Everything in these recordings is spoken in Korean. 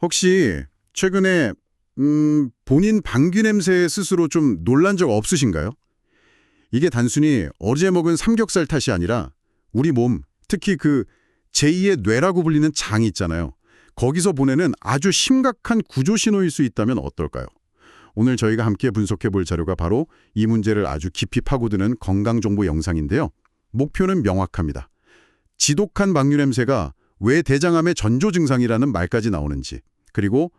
혹시 최근에 본인 방귀 냄새에 스스로 좀 놀란 적 없으신가요? 이게 단순히 어제 먹은 삼겹살 탓이 아니라 우리 몸, 특히 그 제2의 뇌라고 불리는 장이 있잖아요. 거기서 보내는 아주 심각한 구조 신호일 수 있다면 어떨까요? 오늘 저희가 함께 분석해 볼 자료가 바로 이 문제를 아주 깊이 파고드는 건강정보 영상인데요. 목표는 명확합니다. 지독한 방귀 냄새가 왜 대장암의 전조 증상이라는 말까지 나오는지, 그리고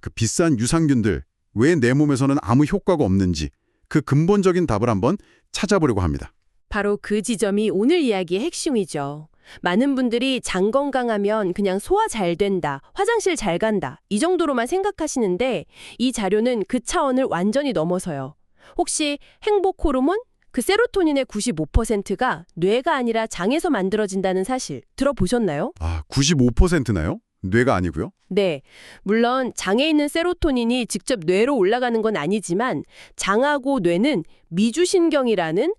그 비싼 유산균들 왜 내 몸에서는 아무 효과가 없는지 그 근본적인 답을 한번 찾아보려고 합니다. 바로 그 지점이 오늘 이야기의 핵심이죠. 많은 분들이 장 건강하면 그냥 소화 잘 된다, 화장실 잘 간다, 이 정도로만 생각하시는데 이 자료는 그 차원을 완전히 넘어서요. 혹시 행복 호르몬? 그 세로토닌의 95%가 뇌가 아니라 장에서 만들어진다는 사실 들어보셨나요? 95%나요? 뇌가 아니고요? 네. 물론 장에 있는 세로토닌이 직접 뇌로 올라가는 건 아니지만 장하고 뇌는 미주신경이라는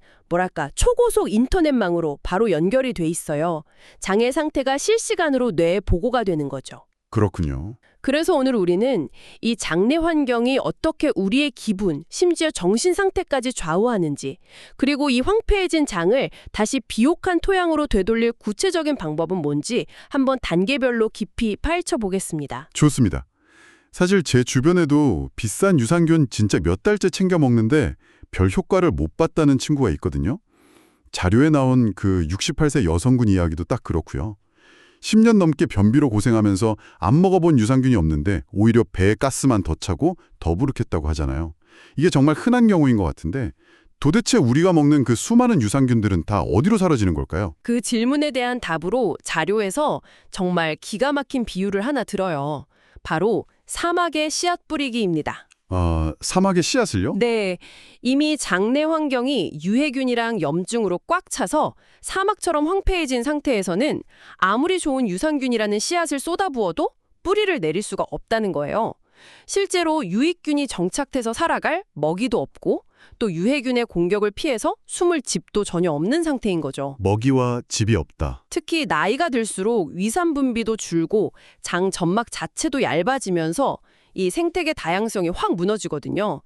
초고속 인터넷망으로 바로 연결이 돼 있어요. 장의 상태가 실시간으로 뇌에 보고가 되는 거죠. 그렇군요. 그래서 오늘 우리는 이 장내 환경이 어떻게 우리의 기분, 심지어 정신 상태까지 좌우하는지, 그리고 이 황폐해진 장을 다시 비옥한 토양으로 되돌릴 구체적인 방법은 뭔지 한번 단계별로 깊이 파헤쳐 보겠습니다. 좋습니다. 사실 제 주변에도 비싼 유산균 진짜 몇 달째 챙겨 먹는데 별 효과를 못 봤다는 친구가 있거든요. 자료에 나온 그 68세 여성분 이야기도 딱 그렇고요. 10년 넘게 변비로 고생하면서 안 먹어본 유산균이 없는데 오히려 배에 가스만 더 차고 더부룩했다고 하잖아요. 이게 정말 흔한 경우인 것 같은데 도대체 우리가 먹는 그 수많은 유산균들은 다 어디로 사라지는 걸까요? 그 질문에 대한 답으로 자료에서 정말 기가 막힌 비유를 하나 들어요. 바로 사막의 씨앗 뿌리기입니다. 사막의 씨앗을요? 네, 이미 장내 환경이 유해균이랑 염증으로 꽉 차서 사막처럼 황폐해진 상태에서는 아무리 좋은 유산균이라는 씨앗을 쏟아부어도 뿌리를 내릴 수가 없다는 거예요. 실제로 유익균이 정착돼서 살아갈 먹이도 없고 또 유해균의 공격을 피해서 숨을 집도 전혀 없는 상태인 거죠. 먹이와 집이 없다. 특히 나이가 들수록 위산 분비도 줄고 장 점막 자체도 얇아지면서 이 생태계 다양성이 확 무너지거든요.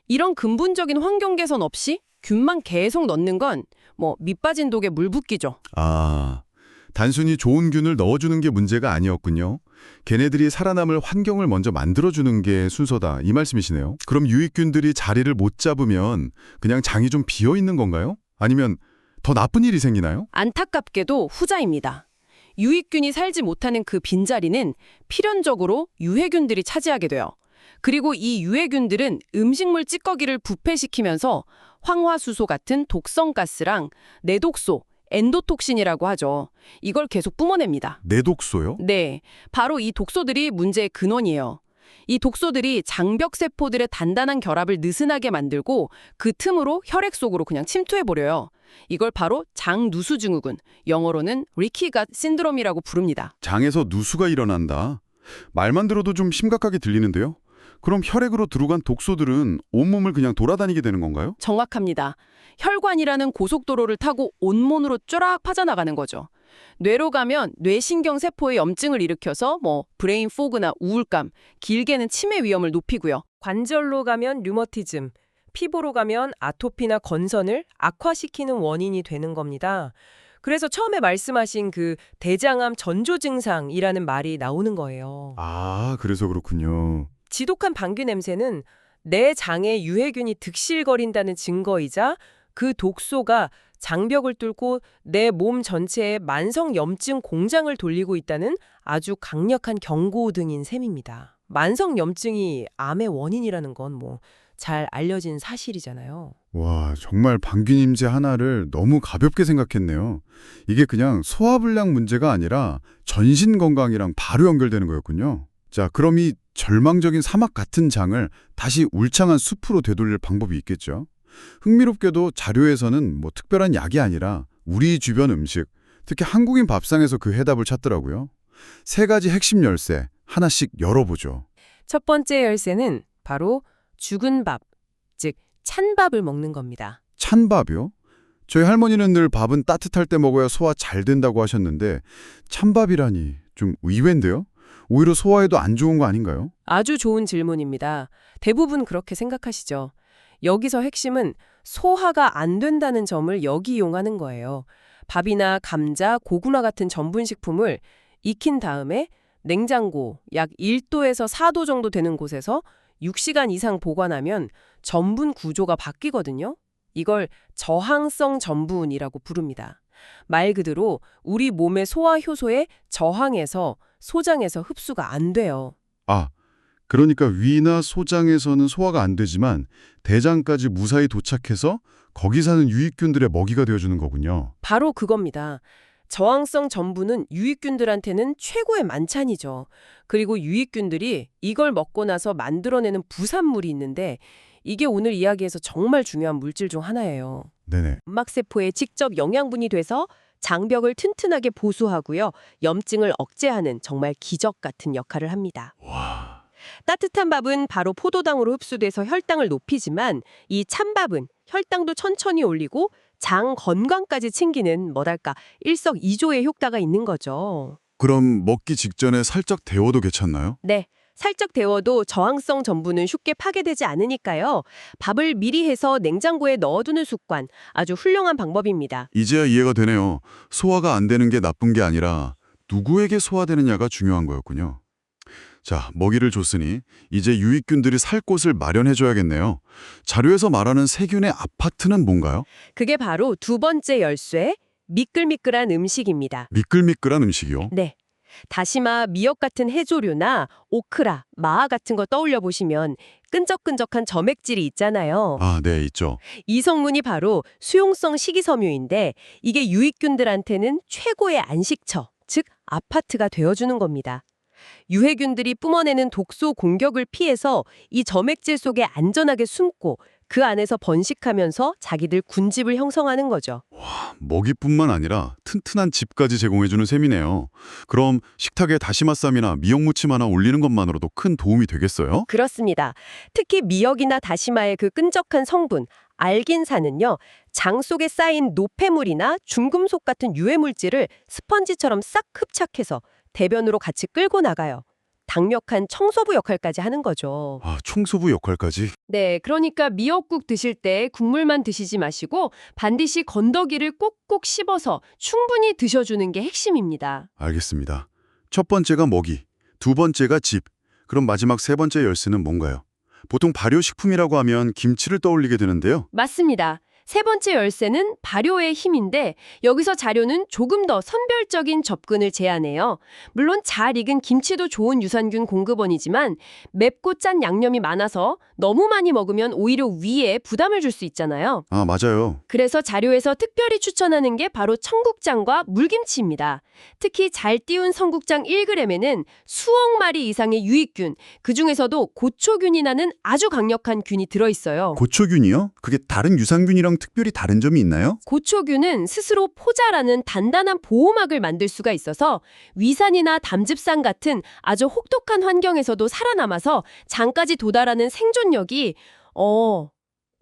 이런 근본적인 환경 개선 없이 균만 계속 넣는 건 밑 빠진 독에 물 붓기죠. 단순히 좋은 균을 넣어주는 게 문제가 아니었군요. 걔네들이 살아남을 환경을 먼저 만들어주는 게 순서다, 이 말씀이시네요. 그럼 유익균들이 자리를 못 잡으면 그냥 장이 좀 비어있는 건가요? 아니면 더 나쁜 일이 생기나요? 안타깝게도 후자입니다. 유익균이 살지 못하는 그 빈자리는 필연적으로 유해균들이 차지하게 돼요. 그리고 이 유해균들은 음식물 찌꺼기를 부패시키면서 황화수소 같은 독성 가스랑 내독소, 엔도톡신이라고 하죠. 이걸 계속 뿜어냅니다. 내독소요? 네, 바로 이 독소들이 문제의 근원이에요. 이 독소들이 장벽세포들의 단단한 결합을 느슨하게 만들고 그 틈으로 혈액 속으로 그냥 침투해버려요. 이걸 바로 장누수증후군, 영어로는 리키 갓 신드롬이라고 부릅니다. 장에서 누수가 일어난다. 말만 들어도 좀 심각하게 들리는데요? 그럼 혈액으로 들어간 독소들은 온몸을 그냥 돌아다니게 되는 건가요? 정확합니다. 혈관이라는 고속도로를 타고 온몸으로 쪼락 파져나가는 거죠. 뇌로 가면 뇌신경 세포에 염증을 일으켜서 브레인 포그나 우울감, 길게는 치매 위험을 높이고요. 관절로 가면 류머티즘, 피부로 가면 아토피나 건선을 악화시키는 원인이 되는 겁니다. 그래서 처음에 말씀하신 그 대장암 전조 증상이라는 말이 나오는 거예요. 그래서 그렇군요. 지독한 방귀 냄새는 내 장에 유해균이 득실거린다는 증거이자 그 독소가 장벽을 뚫고 내 몸 전체에 만성 염증 공장을 돌리고 있다는 아주 강력한 경고등인 셈입니다. 만성 염증이 암의 원인이라는 건 잘 알려진 사실이잖아요. 와, 정말 방귀냄새 하나를 너무 가볍게 생각했네요. 이게 그냥 소화불량 문제가 아니라 전신 건강이랑 바로 연결되는 거였군요. 자, 그럼 이 절망적인 사막 같은 장을 다시 울창한 숲으로 되돌릴 방법이 있겠죠. 흥미롭게도 자료에서는 특별한 약이 아니라 우리 주변 음식, 특히 한국인 밥상에서 그 해답을 찾더라고요. 3가지 핵심 열쇠, 하나씩 열어보죠. 첫 번째 열쇠는 바로 죽은 밥, 즉 찬밥을 먹는 겁니다. 찬밥이요? 저희 할머니는 늘 밥은 따뜻할 때 먹어야 소화 잘 된다고 하셨는데 찬밥이라니 좀 의외인데요? 오히려 소화에도 안 좋은 거 아닌가요? 아주 좋은 질문입니다. 대부분 그렇게 생각하시죠. 여기서 핵심은 소화가 안 된다는 점을 역이용하는 거예요. 밥이나 감자, 고구마 같은 전분식품을 익힌 다음에 냉장고 약 1도에서 4도 정도 되는 곳에서 6시간 이상 보관하면 전분 구조가 바뀌거든요. 이걸 저항성 전분이라고 부릅니다. 말 그대로 우리 몸의 소화 효소에 저항해서 소장에서 흡수가 안 돼요. 아, 그러니까 위나 소장에서는 소화가 안 되지만 대장까지 무사히 도착해서 거기 사는 유익균들의 먹이가 되어주는 거군요. 바로 그겁니다. 저항성 전분은 유익균들한테는 최고의 만찬이죠. 그리고 유익균들이 이걸 먹고 나서 만들어내는 부산물이 있는데 이게 오늘 이야기에서 정말 중요한 물질 중 하나예요. 네네. 점막세포에 직접 영양분이 돼서 장벽을 튼튼하게 보수하고요. 염증을 억제하는 정말 기적 같은 역할을 합니다. 와. 따뜻한 밥은 바로 포도당으로 흡수돼서 혈당을 높이지만 이 찬밥은 혈당도 천천히 올리고 장 건강까지 챙기는 뭐랄까 일석이조의 효과가 있는 거죠. 그럼 먹기 직전에 살짝 데워도 괜찮나요? 네. 살짝 데워도 저항성 전분은 쉽게 파괴되지 않으니까요. 밥을 미리 해서 냉장고에 넣어두는 습관 아주 훌륭한 방법입니다. 이제야 이해가 되네요. 소화가 안 되는 게 나쁜 게 아니라 누구에게 소화되느냐가 중요한 거였군요. 자, 먹이를 줬으니 이제 유익균들이 살 곳을 마련해줘야겠네요. 자료에서 말하는 세균의 아파트는 뭔가요? 그게 바로 두 번째 열쇠, 미끌미끌한 음식입니다. 미끌미끌한 음식이요? 네. 다시마, 미역 같은 해조류나 오크라, 마하 같은 거 떠올려 보시면 끈적끈적한 점액질이 있잖아요. 아, 네, 있죠. 이 성분이 바로 수용성 식이섬유인데 이게 유익균들한테는 최고의 안식처, 즉 아파트가 되어주는 겁니다. 유해균들이 뿜어내는 독소 공격을 피해서 이 점액질 속에 안전하게 숨고 그 안에서 번식하면서 자기들 군집을 형성하는 거죠. 먹이뿐만 아니라 튼튼한 집까지 제공해주는 셈이네요. 그럼 식탁에 다시마쌈이나 미역무침 하나 올리는 것만으로도 큰 도움이 되겠어요? 그렇습니다. 특히 미역이나 다시마의 그 끈적한 성분, 알긴산은요. 장 속에 쌓인 노폐물이나 중금속 같은 유해물질을 스펀지처럼 싹 흡착해서 대변으로 같이 끌고 나가요. 강력한 청소부 역할까지 하는 거죠. 아, 청소부 역할까지? 네, 그러니까 미역국 드실 때 국물만 드시지 마시고 반드시 건더기를 꼭꼭 씹어서 충분히 드셔주는 게 핵심입니다. 알겠습니다. 첫 번째가 먹이, 두 번째가 집, 그럼 마지막 세 번째 열쇠는 뭔가요? 보통 발효식품이라고 하면 김치를 떠올리게 되는데요. 맞습니다. 세 번째 열쇠는 발효의 힘인데 여기서 자료는 조금 더 선별적인 접근을 제안해요. 물론 잘 익은 김치도 좋은 유산균 공급원이지만 맵고 짠 양념이 많아서 너무 많이 먹으면 오히려 위에 부담을 줄 수 있잖아요. 아, 맞아요. 그래서 자료에서 특별히 추천하는 게 바로 청국장과 물김치입니다. 특히 잘 띄운 청국장 1g에는 수억 마리 이상의 유익균, 그중에서도 고초균이라는 아주 강력한 균이 들어있어요. 고초균이요? 그게 다른 유산균이랑 특별히 다른 점이 있나요? 고초균은 스스로 포자라는 단단한 보호막을 만들 수가 있어서 위산이나 담즙산 같은 아주 혹독한 환경에서도 살아남아서 장까지 도달하는 생존력이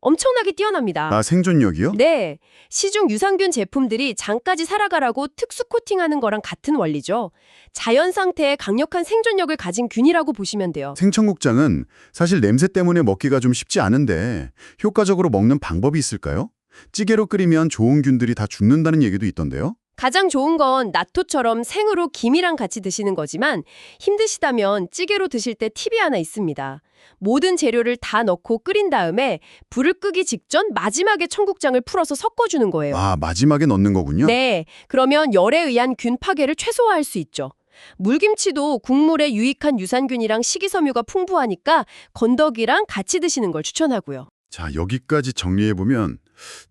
엄청나게 뛰어납니다. 아, 생존력이요? 네, 시중 유산균 제품들이 장까지 살아가라고 특수 코팅하는 거랑 같은 원리죠. 자연 상태에 강력한 생존력을 가진 균이라고 보시면 돼요. 생청국장은 사실 냄새 때문에 먹기가 좀 쉽지 않은데 효과적으로 먹는 방법이 있을까요? 찌개로 끓이면 좋은 균들이 다 죽는다는 얘기도 있던데요. 가장 좋은 건 나토처럼 생으로 김이랑 같이 드시는 거지만 힘드시다면 찌개로 드실 때 팁이 하나 있습니다. 모든 재료를 다 넣고 끓인 다음에 불을 끄기 직전 마지막에 청국장을 풀어서 섞어주는 거예요. 아, 마지막에 넣는 거군요? 네, 그러면 열에 의한 균 파괴를 최소화할 수 있죠. 물김치도 국물에 유익한 유산균이랑 식이섬유가 풍부하니까 건더기랑 같이 드시는 걸 추천하고요. 자, 여기까지 정리해보면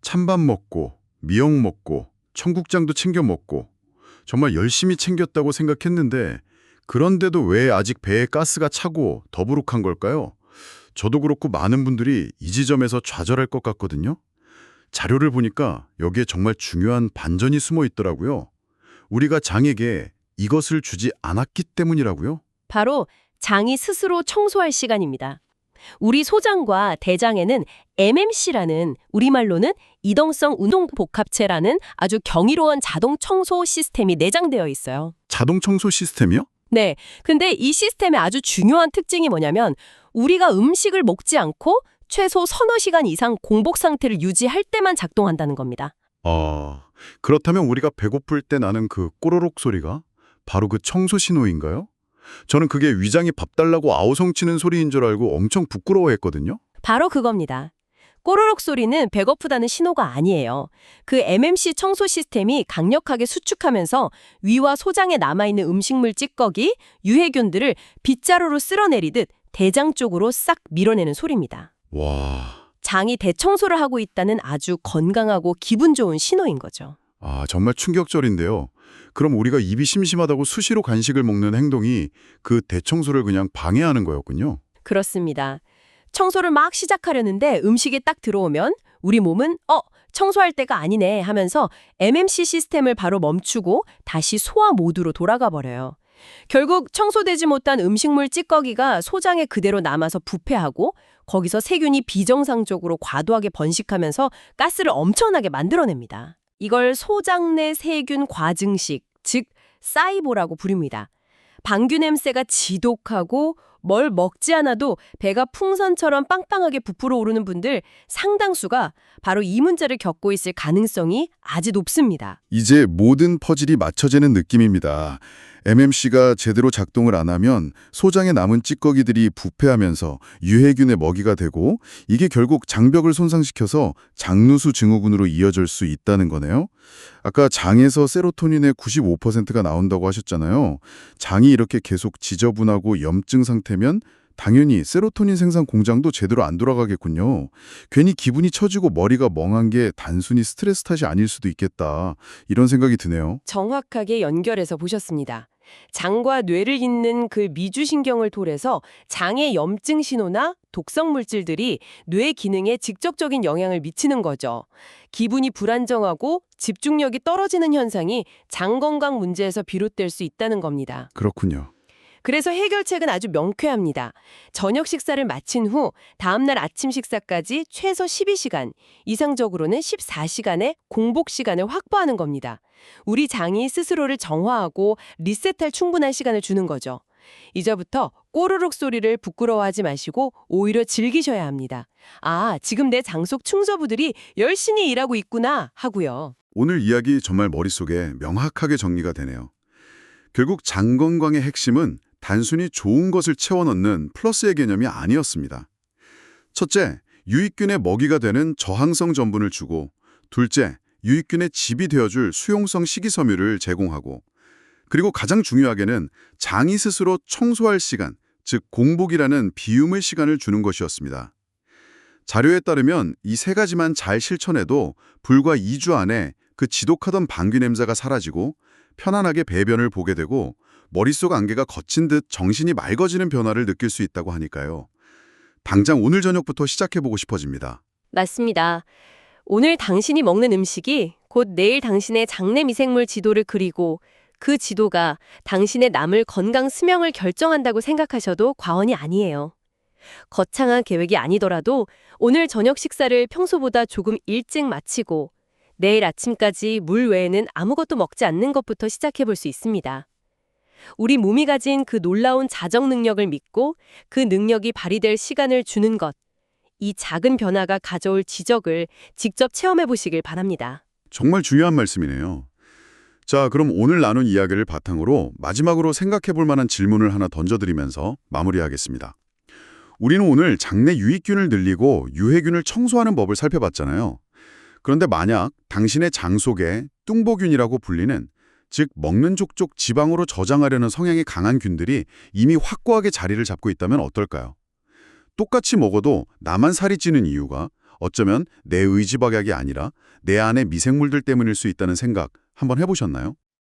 찬밥 먹고 미역 먹고 청국장도 챙겨 먹고 정말 열심히 챙겼다고 생각했는데 그런데도 왜 아직 배에 가스가 차고 더부룩한 걸까요? 저도 그렇고 많은 분들이 이 지점에서 좌절할 것 같거든요. 자료를 보니까 여기에 정말 중요한 반전이 숨어 있더라고요. 우리가 장에게 이것을 주지 않았기 때문이라고요. 바로 장이 스스로 청소할 시간입니다. 우리 소장과 대장에는 MMC라는 우리말로는 이동성 운동복합체라는 아주 경이로운 자동 청소 시스템이 내장되어 있어요. 자동 청소 시스템이요? 네. 근데 이 시스템의 아주 중요한 특징이 뭐냐면 우리가 음식을 먹지 않고 최소 서너 시간 이상 공복 상태를 유지할 때만 작동한다는 겁니다. 그렇다면 우리가 배고플 때 나는 그 꼬르륵 소리가 바로 그 청소 신호인가요? 저는 그게 위장이 밥 달라고 아우성치는 소리인 줄 알고 엄청 부끄러워했거든요. 바로 그겁니다. 꼬르륵 소리는 배고프다는 신호가 아니에요. 그 MMC 청소 시스템이 강력하게 수축하면서 위와 소장에 남아있는 음식물 찌꺼기, 유해균들을 빗자루로 쓸어내리듯 대장 쪽으로 싹 밀어내는 소리입니다. 와, 장이 대청소를 하고 있다는 아주 건강하고 기분 좋은 신호인 거죠. 정말 충격적인데요. 그럼 우리가 입이 심심하다고 수시로 간식을 먹는 행동이 그 대청소를 그냥 방해하는 거였군요. 그렇습니다. 청소를 막 시작하려는데 음식이 딱 들어오면 우리 몸은 청소할 때가 아니네 하면서 MMC 시스템을 바로 멈추고 다시 소화 모드로 돌아가 버려요. 결국 청소되지 못한 음식물 찌꺼기가 소장에 그대로 남아서 부패하고 거기서 세균이 비정상적으로 과도하게 번식하면서 가스를 엄청나게 만들어냅니다. 이걸 소장 내 세균 과증식, 즉 사이보라고 부릅니다. 방귀 냄새가 지독하고 뭘 먹지 않아도 배가 풍선처럼 빵빵하게 부풀어 오르는 분들 상당수가 바로 이 문제를 겪고 있을 가능성이 아주 높습니다. 이제 모든 퍼즐이 맞춰지는 느낌입니다. MMC가 제대로 작동을 안 하면 소장에 남은 찌꺼기들이 부패하면서 유해균의 먹이가 되고 이게 결국 장벽을 손상시켜서 장누수 증후군으로 이어질 수 있다는 거네요. 아까 장에서 세로토닌의 95%가 나온다고 하셨잖아요. 장이 이렇게 계속 지저분하고 염증 상태면 당연히 세로토닌 생산 공장도 제대로 안 돌아가겠군요. 괜히 기분이 처지고 머리가 멍한 게 단순히 스트레스 탓이 아닐 수도 있겠다. 이런 생각이 드네요. 정확하게 연결해서 보셨습니다. 장과 뇌를 잇는 그 미주신경을 통해서 장의 염증 신호나 독성 물질들이 뇌 기능에 직접적인 영향을 미치는 거죠. 기분이 불안정하고 집중력이 떨어지는 현상이 장 건강 문제에서 비롯될 수 있다는 겁니다. 그렇군요. 그래서 해결책은 아주 명쾌합니다. 저녁 식사를 마친 후 다음날 아침 식사까지 최소 12시간, 이상적으로는 14시간의 공복 시간을 확보하는 겁니다. 우리 장이 스스로를 정화하고 리셋할 충분한 시간을 주는 거죠. 이제부터 꼬르륵 소리를 부끄러워하지 마시고 오히려 즐기셔야 합니다. 지금 내 장 속 충서부들이 열심히 일하고 있구나 하고요. 오늘 이야기 정말 머릿속에 명확하게 정리가 되네요. 결국 장 건강의 핵심은 단순히 좋은 것을 채워 넣는 플러스의 개념이 아니었습니다. 첫째, 유익균의 먹이가 되는 저항성 전분을 주고, 둘째, 유익균의 집이 되어줄 수용성 식이섬유를 제공하고, 그리고 가장 중요하게는 장이 스스로 청소할 시간, 즉 공복이라는 비움의 시간을 주는 것이었습니다. 자료에 따르면 이 세 가지만 잘 실천해도 불과 2주 안에 그 지독하던 방귀 냄새가 사라지고 편안하게 배변을 보게 되고 머릿속 안개가 걷힌 듯 정신이 맑아지는 변화를 느낄 수 있다고 하니까요. 당장 오늘 저녁부터 시작해보고 싶어집니다. 맞습니다. 오늘 당신이 먹는 음식이 곧 내일 당신의 장내 미생물 지도를 그리고 그 지도가 당신의 남을 건강 수명을 결정한다고 생각하셔도 과언이 아니에요. 거창한 계획이 아니더라도 오늘 저녁 식사를 평소보다 조금 일찍 마치고 내일 아침까지 물 외에는 아무것도 먹지 않는 것부터 시작해 볼 수 있습니다. 우리 몸이 가진 그 놀라운 자정 능력을 믿고 그 능력이 발휘될 시간을 주는 것, 이 작은 변화가 가져올 지적을 직접 체험해 보시길 바랍니다. 정말 중요한 말씀이네요. 자, 그럼 오늘 나눈 이야기를 바탕으로 마지막으로 생각해 볼 만한 질문을 하나 던져드리면서 마무리하겠습니다. 우리는 오늘 장내 유익균을 늘리고 유해균을 청소하는 법을 살펴봤잖아요. 그런데 만약 당신의 장 속에 뚱보균이라고 불리는, 즉 먹는 족족 지방으로 저장하려는 성향이 강한 균들이 이미 확고하게 자리를 잡고 있다면 어떨까요? 똑같이 먹어도 나만 살이 찌는 이유가 어쩌면 내 의지박약이 아니라 내 안의 미생물들 때문일 수 있다는 생각 한번 해보셨나요?